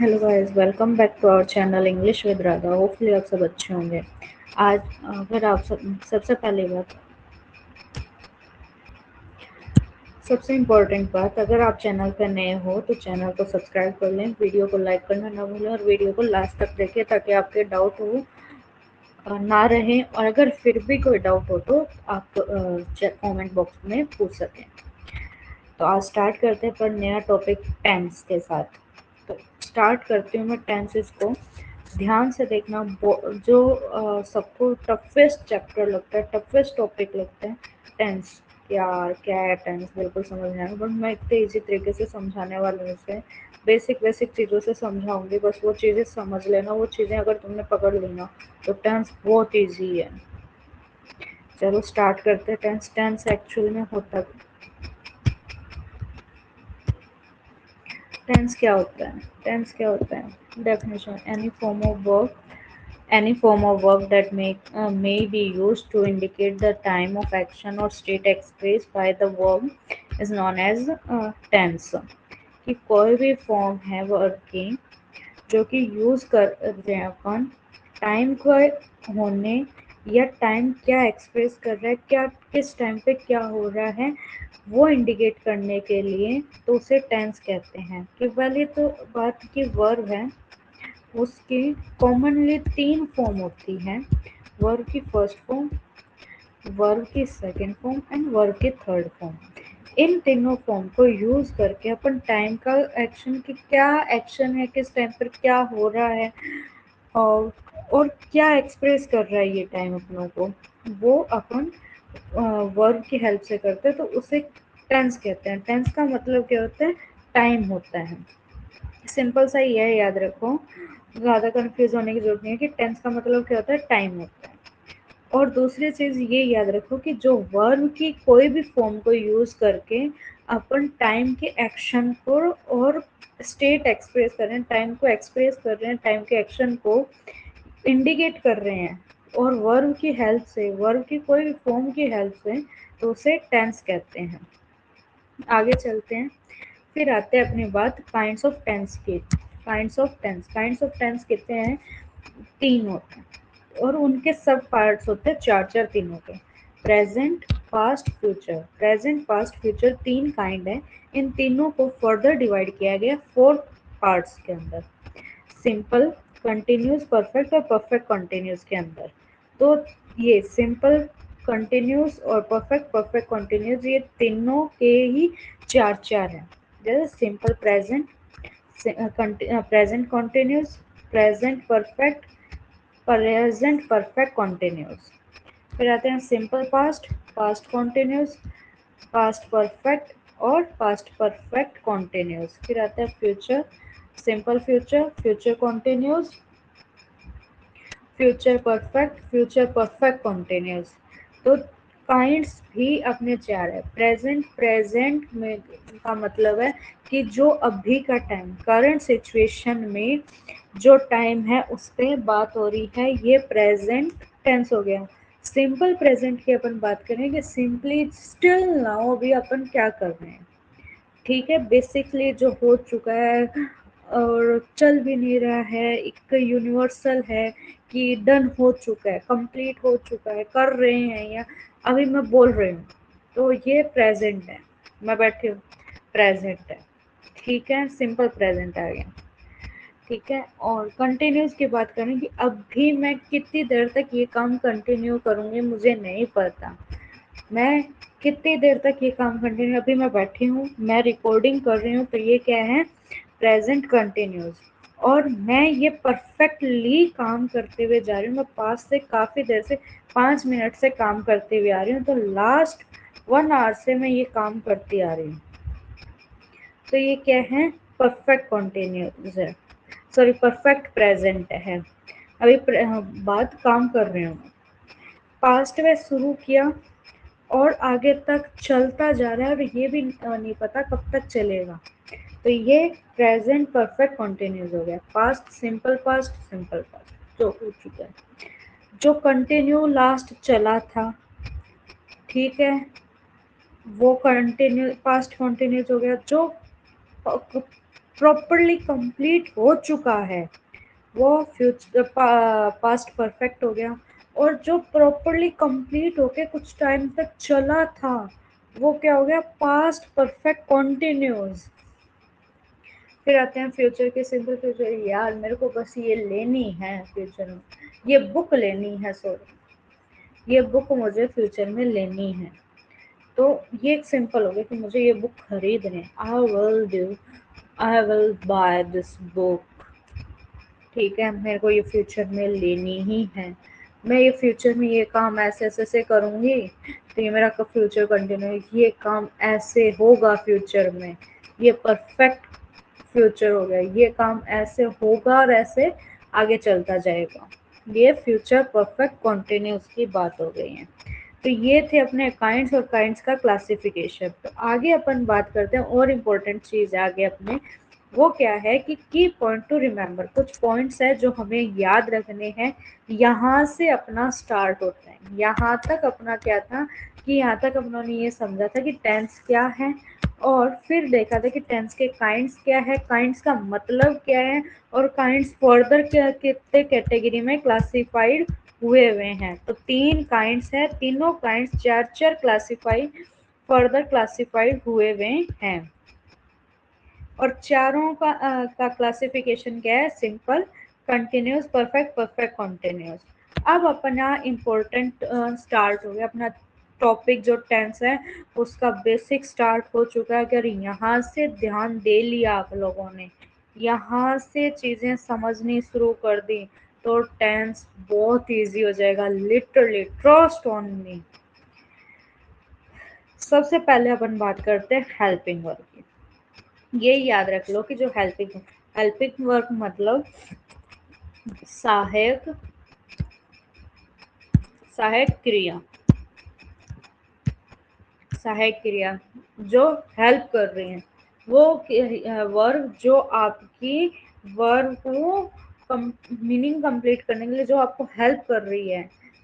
Hello guys, welcome back to our channel English with Radha. Hopefully आप सब अच्छे होंगे। आज अगर आप सबसे पहली बात, सबसे इम्पोर्टेंट बात, अगर आप चैनल पर नए हो तो चैनल को सब्सक्राइब कर लें, वीडियो को लाइक करना ना भूलें और वीडियो को लास्ट तक देखें ताकि आपके डाउट हो ना रहे। और अगर फिर भी कोई डाउट हो तो आप कमेंट बॉक्स में पूछ सकें। तो आज स्टार्ट करते हैं पर नया टॉपिक टेंस के साथ। तो स्टार्ट करती हूँ मैं टेंसेस को। ध्यान से देखना, जो सबको टफेस्ट चैप्टर लगता है, टफेस्ट टॉपिक लगता है टेंस। यार क्या है टेंस, बिल्कुल समझ नहीं आएगा, बट मैं इतने इजी तरीके से समझाने वाली हूँ इसे। बेसिक बेसिक चीज़ों से समझाऊंगी, बस वो चीज़ें समझ लेना। वो चीज़ें अगर तुमने पकड़ ली ना तो टेंस बहुत ईजी है। चलो स्टार्ट करते हैं। टेंस टेंस एक्चुअल में होता, टेंस क्या होता है? टेंस क्या होता है? Definition: any form of work that may be used to indicate the time of action or state expressed by the verb is known as tense। कि कोई भी फॉर्म है वर्क की जो कि यूज कर रहे हैं अपन टाइम को होने, या टाइम क्या एक्सप्रेस कर रहा है, क्या किस टाइम पे क्या हो रहा है, वो इंडिकेट करने के लिए, तो उसे टेंस कहते हैं। कि पहले तो बात की वर्ब है, उसकी कॉमनली तीन फॉर्म होती हैं। वर्ब की फर्स्ट फॉर्म, वर्ब की सेकंड फॉर्म एंड वर्ब की थर्ड फॉर्म। इन तीनों फॉर्म को यूज करके अपन टाइम का एक्शन की क्या एक्शन है, किस टाइम पर क्या हो रहा है, और और क्या एक्सप्रेस कर रहा है ये टाइम अपनों को, वो अपन वर्ब की हेल्प से करते हैं, तो उसे टेंस कहते हैं। टेंस का मतलब क्या होता है? टाइम होता है। सिंपल सा ही है, याद रखो, ज़्यादा कंफ्यूज होने की जरूरत नहीं है कि टेंस का मतलब क्या होता है, टाइम होता है। और दूसरी चीज़ ये याद रखो कि जो वर्ब की कोई भी फॉर्म को यूज़ करके अपन टाइम के एक्शन को और स्टेट एक्सप्रेस कर रहे हैं, टाइम को एक्सप्रेस कर रहे हैं, टाइम के एक्शन को इंडिकेट कर रहे हैं, और वर्ब की हेल्प से, वर्ब की कोई भी फॉर्म की हेल्प से, तो उसे टेंस कहते हैं। आगे चलते हैं, फिर आते हैं अपनी बात काइंड्स ऑफ टेंस की। काइंड्स ऑफ टेंस कितने हैं? तीन होते हैं, और उनके सब पार्ट्स होते हैं चार चार तीनों के। Present, past, future. Present, past, future तीन काइंड है। इन तीनों को फर्दर डिवाइड किया गया फोर पार्ट्स के अंदर: सिंपल, कंटिन्यूस, परफेक्ट और परफेक्ट कंटिन्यूस के अंदर। तो ये सिंपल, कंटिन्यूस और परफेक्ट, परफेक्ट कंटिन्यूस, ये तीनों के ही चार चार हैं। जैसे simple present, present continuous, present perfect, present perfect continuous. फिर आते हैं simple past, past continuous, past perfect और पास्ट परफेक्ट कंटिन्यूस। फिर आता है future, simple future, future continuous, future perfect continuous. तो काइंड्स भी अपने चार है। प्रेजेंट, प्रेजेंट में का मतलब है कि जो अभी का टाइम, करंट सिचुएशन में जो टाइम है उस पर बात हो रही है, ये प्रेजेंट टेंस हो गया। सिंपल प्रेजेंट की अपन बात करें कि सिंपली स्टिल नाउ अभी अपन क्या कर रहे हैं, ठीक है, बेसिकली जो हो चुका है और चल भी नहीं रहा है, एक यूनिवर्सल है कि डन हो चुका है, कंप्लीट हो चुका है, कर रहे हैं, या अभी मैं बोल रही हूँ, तो ये प्रेजेंट है। मैं बैठी हूँ, प्रेजेंट है, ठीक है, सिंपल प्रेजेंट आ गया, ठीक है। और कंटिन्यूस की बात करें कि अभी मैं कितनी देर तक ये काम कंटिन्यू करूँगी मुझे नहीं पता, मैं कितनी देर तक ये काम कंटिन्यू, अभी मैं बैठी हूँ, मैं रिकॉर्डिंग कर रही हूँ, तो ये क्या है? Present continuous. और मैं ये परफेक्टली काम करते हुए जा रही हूँ, मैं पास से काफ़ी देर से, 5 मिनट से काम करते हुए आ रही हूँ, तो लास्ट 1 आवर से मैं ये काम करती आ रही हूँ, तो ये क्या है? परफेक्ट कंटिन्यूस है, सॉरी परफेक्ट प्रेजेंट है। अभी बात काम कर रही हूँ, पास्ट में शुरू किया और आगे तक चलता जा रहा है, और ये भी नहीं पता कब तक चलेगा, तो ये प्रेजेंट परफेक्ट कंटिन्यूस हो गया। Past, simple past, simple past जो हो चुका है, जो कंटिन्यू लास्ट चला था, ठीक है, वो कंटिन्यू पास्ट कंटिन्यूस हो गया। जो प्रॉपरली कंप्लीट हो चुका है वो फ्यूचर पास्ट परफेक्ट हो गया। और जो प्रॉपरली कंप्लीट होके कुछ टाइम तक चला था वो क्या हो गया, पास्ट परफेक्ट कॉन्टिन्यूस। फिर आते हैं फ्यूचर के सिंपल फ्यूचर। यार मेरे को बस ये लेनी है फ्यूचर में, ये बुक लेनी है, सॉरी ये बुक मुझे फ्यूचर में लेनी है। तो ये एक सिंपल हो गया कि मुझे ये बुक खरीदनी है। I will by this book. ठीक है, मेरे को ये फ्यूचर में लेनी ही है। मैं ये फ्यूचर में ये काम ऐसे ऐसे से करूँगी तो ये मेरा फ्यूचर कंटिन्यू, ये काम ऐसे होगा फ्यूचर में, ये परफेक्ट फ्यूचर हो गया, ये काम ऐसे होगा और ऐसे आगे चलता जाएगा। ये फ्यूचर परफेक्ट कॉन्टिन्यूस की बात हो गई है। तो ये थे अपने काइंड्स और काइंड्स का क्लासिफिकेशन। तो आगे अपन बात करते हैं और इम्पोर्टेंट चीज़ आगे अपने, वो क्या है कि की पॉइंट टू रिमेम्बर। कुछ पॉइंट्स है जो हमें याद रखने हैं। यहाँ से अपना स्टार्ट होता है, यहाँ तक अपना क्या था कि यहाँ तक अपनों ने ये समझा था कि टेंस क्या है, और फिर देखा था कि टेंस के काइंड्स क्या है, काइंड्स का मतलब क्या है, और काइंड्स फर्दर क्या कितने कैटेगरी में क्लासिफाइड हुए हुए हैं। तो 3 काइंड्स है, तीनों काइंड्स चार चार क्लासिफाइड फर्दर क्लासिफाइड हुए हुए हैं। और चारों का क्लासिफिकेशन क्या है, simple, continuous, perfect, perfect continuous. अब अपना इम्पोर्टेंट स्टार्ट हो गया, अपना टॉपिक जो टेंस है उसका बेसिक स्टार्ट हो चुका है। अगर यहाँ से ध्यान दे लिया आप लोगों ने, यहाँ से चीज़ें समझनी शुरू कर दी तो टेंस बहुत इजी हो जाएगा, लिटरली ट्रस्ट ऑन मी। सबसे पहले अपन बात करते हैं हेल्पिंग वर्ब की। ये याद रख लो कि जो हेल्पिंग हेल्पिंग वर्क मतलब सहायक सहायक क्रिया, सहायक क्रिया जो हेल्प कर रही है, वो वर्ब जो आपकी वर्ब को मीनिंग कंप्लीट करने के लिए जो आपको हेल्प कर रही है,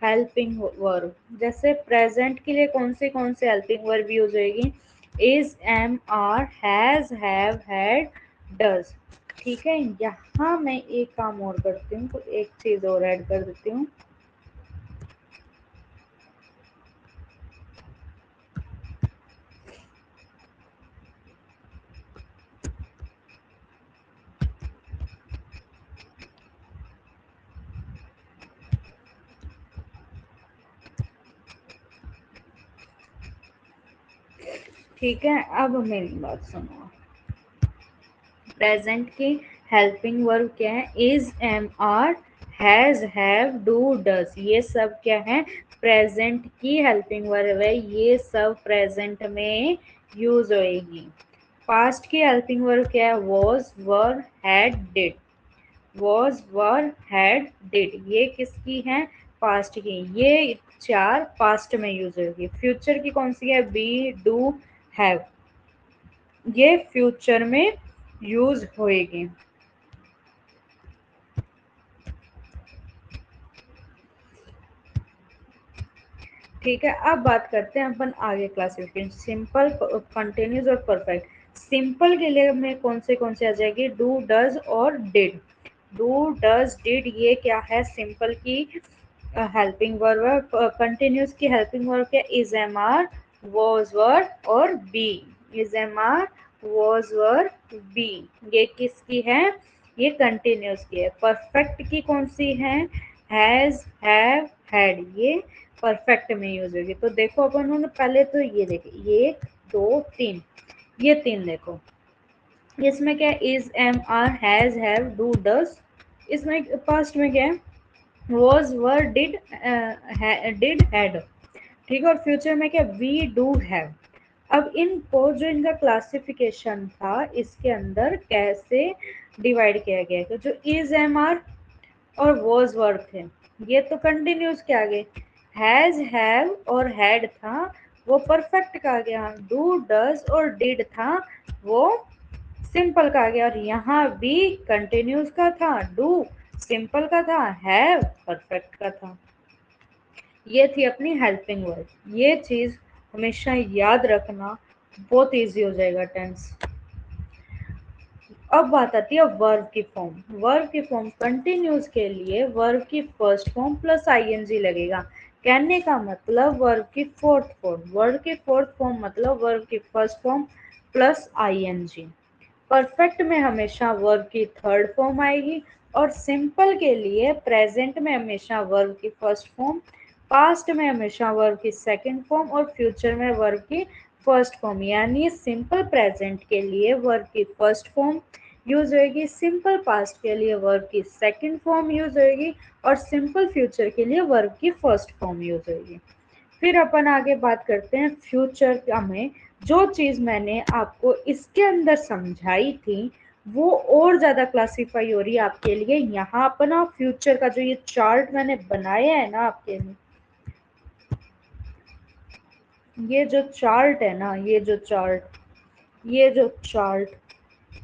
हेल्पिंग वर्ब। जैसे प्रेजेंट के लिए कौन से हेल्पिंग वर्ब यूज होगी, is, am, are, has, have, had, does. ठीक है, यहाँ मैं एक काम और करती हूँ, तो एक चीज और ऐड कर देती हूँ। ठीक है, अब मेरी बात सुनो। प्रेजेंट की हेल्पिंग वर्ब क्या है, is, am, are, has, have, do, does. ये सब क्या है, प्रेजेंट की हेल्पिंग वर्ब है, ये सब प्रेजेंट में यूज होएगी। पास्ट की हेल्पिंग वर्ब क्या है, was, were, had, did. Was, were, had, did ये किसकी है, पास्ट की। ये चार पास्ट में यूज होगी। फ्यूचर की कौन सी है, बी, डू, हैव, ये फ्यूचर में यूज होएगी। ठीक है, अब बात करते हैं अपन आगे क्लासिफिकेशन, सिंपल, कंटिन्यूस और परफेक्ट। सिंपल के लिए में कौन से आ जाएगी, डू, डज और डिड। डू, डज, डिड ये क्या है, सिंपल की हेल्पिंग वर्ब है। कंटिन्यूस की हेल्पिंग वर्ब क्या, is, am, are, was, were और be. Is, am, are, was, were, be ये किसकी है, ये कंटिन्यूस की है। परफेक्ट की कौन सी है, हैज, हैव, हैड, ये परफेक्ट में यूज होगी। तो देखो अपन उन्होंने पहले तो ये देखे, एक, दो, तीन, ये तीन देखो। इसमें क्या है, is, am, are, has, have, do, does. इसमें पास्ट में क्या है, was, were, did, did, had. ठीक है, और फ्यूचर में क्या, वी, डू, हैव। अब इनको जो इनका क्लासिफिकेशन था इसके अंदर कैसे डिवाइड किया गया है, तो जो इज, एम, आर और वॉज, वर थे ये तो कंटिन्यूस के आगे, हैज, हैव और हैड था वो परफेक्ट का आ गया, डू, डज और डिड था वो सिंपल का आ गया। और यहाँ भी कंटिन्यूस का था, डू सिंपल का था, हैव परफेक्ट का था। ये थी अपनी हेल्पिंग वर्ब। ये चीज हमेशा याद रखना, बहुत इजी हो जाएगा टेंस। अब बात आती है वर्ब की फॉर्म। वर्ब की फॉर्म कंटिन्यूस के लिए वर्ब की फर्स्ट फॉर्म प्लस आईएनजी लगेगा। कहने का मतलब वर्ब की फोर्थ फॉर्म, वर्ब की फोर्थ फॉर्म मतलब वर्ब की first form plus ING. Perfect में हमेशा वर्ब की थर्ड फॉर्म आएगी, और सिंपल के लिए प्रेजेंट में हमेशा वर्ब की फर्स्ट फॉर्म, पास्ट में हमेशा वर्ब की सेकंड फॉर्म, और फ्यूचर में वर्ब की फर्स्ट फॉर्म। यानी सिंपल प्रेजेंट के लिए वर्ब की फर्स्ट फॉर्म यूज होएगी, सिंपल पास्ट के लिए वर्ब की सेकंड फॉर्म यूज होएगी, और सिंपल फ्यूचर के लिए वर्ब की फर्स्ट फॉर्म यूज होएगी। फिर अपन आगे बात करते हैं फ्यूचर का में। जो चीज़ मैंने आपको इसके अंदर समझाई थी वो और ज़्यादा क्लासीफाई हो रही है आपके लिए। यहाँ अपना फ्यूचर का जो ये चार्ट मैंने बनाया है ना आपके लिए, ये जो चार्ट है ना, ये जो चार्ट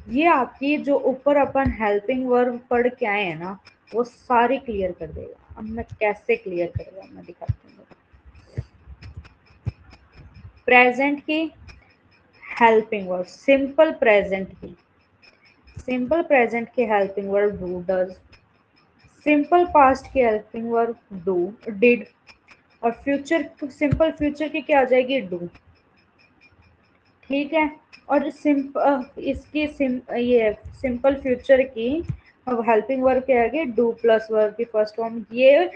ये आपकी जो ऊपर अपन हेल्पिंग वर्ब पढ़ के आए हैं ना वो सारी क्लियर कर देगा। अब मैं कैसे क्लियर करूँगा मैं दिखाती हूँ। प्रेजेंट की हेल्पिंग वर्ब, सिंपल प्रेजेंट की helping verb do does, simple past की हेल्पिंग वर्ब डू डिड, और फ्यूचर सिंपल फ्यूचर की क्या आ जाएगी डू। ठीक है। और ये सिंपल फ्यूचर की अब हेल्पिंग वर्ब क्या आएगी डू प्लस वर्ब की फर्स्ट फॉर्म। ये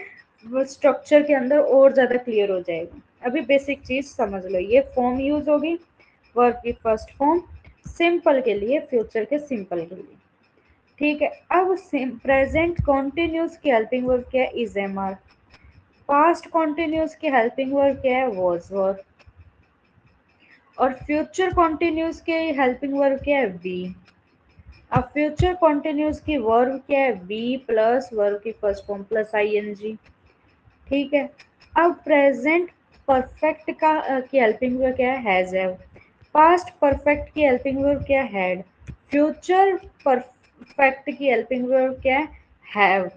स्ट्रक्चर के अंदर और ज्यादा क्लियर हो जाएगा। अभी बेसिक चीज समझ लो, ये फॉर्म यूज होगी वर्ब की फर्स्ट फॉर्म सिंपल के लिए, फ्यूचर के सिंपल के लिए। ठीक है। अब प्रेजेंट कॉन्टिन्यूस की हेल्पिंग वर्ब क्या है is am are, past continuous की हेल्पिंग वर्ब क्या है वॉज, और फ्यूचर कॉन्टिन्यूस के हेल्पिंग वर्ब क्या है बी। अब फ्यूचर कॉन्टिन्यूस की वर्ब क्या है बी प्लस वर्ब की फर्स्ट फॉर्म प्लस आईएनजी। ठीक है। अब प्रेजेंट परफेक्ट का की हेल्पिंग वर्ब क्या है हैज हैव, पास्ट परफेक्ट की हेल्पिंग वर्ब क्या है हैड, फ्यूचर परफेक्ट की हेल्पिंग वर्ब क्या है हैव।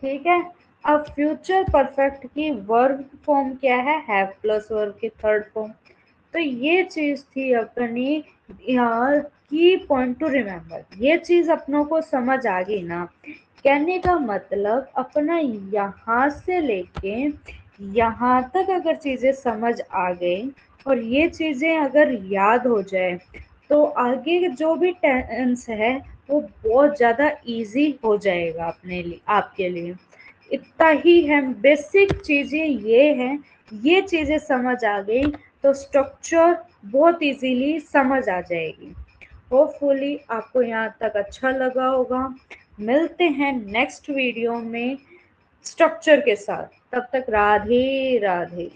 ठीक है। अब फ्यूचर परफेक्ट की वर्ब फॉर्म क्या है हैव प्लस वर्ब की थर्ड फॉर्म। तो ये चीज थी अपनी यार की पॉइंट टू रिमेम्बर। ये चीज अपनों को समझ आ गई ना। कहने का मतलब अपना यहाँ से लेके यहाँ तक अगर चीजें समझ आ गई और ये चीजें अगर याद हो जाए तो आगे जो भी टेंस है वो बहुत ज़्यादा इजी हो जाएगा अपने लिए, आपके लिए। इतना ही है, बेसिक चीज़ें ये हैं। ये चीज़ें समझ आ गई तो स्ट्रक्चर बहुत इजीली समझ आ जाएगी। होपफुली आपको यहाँ तक अच्छा लगा होगा। मिलते हैं नेक्स्ट वीडियो में स्ट्रक्चर के साथ। तब तक राधे राधे।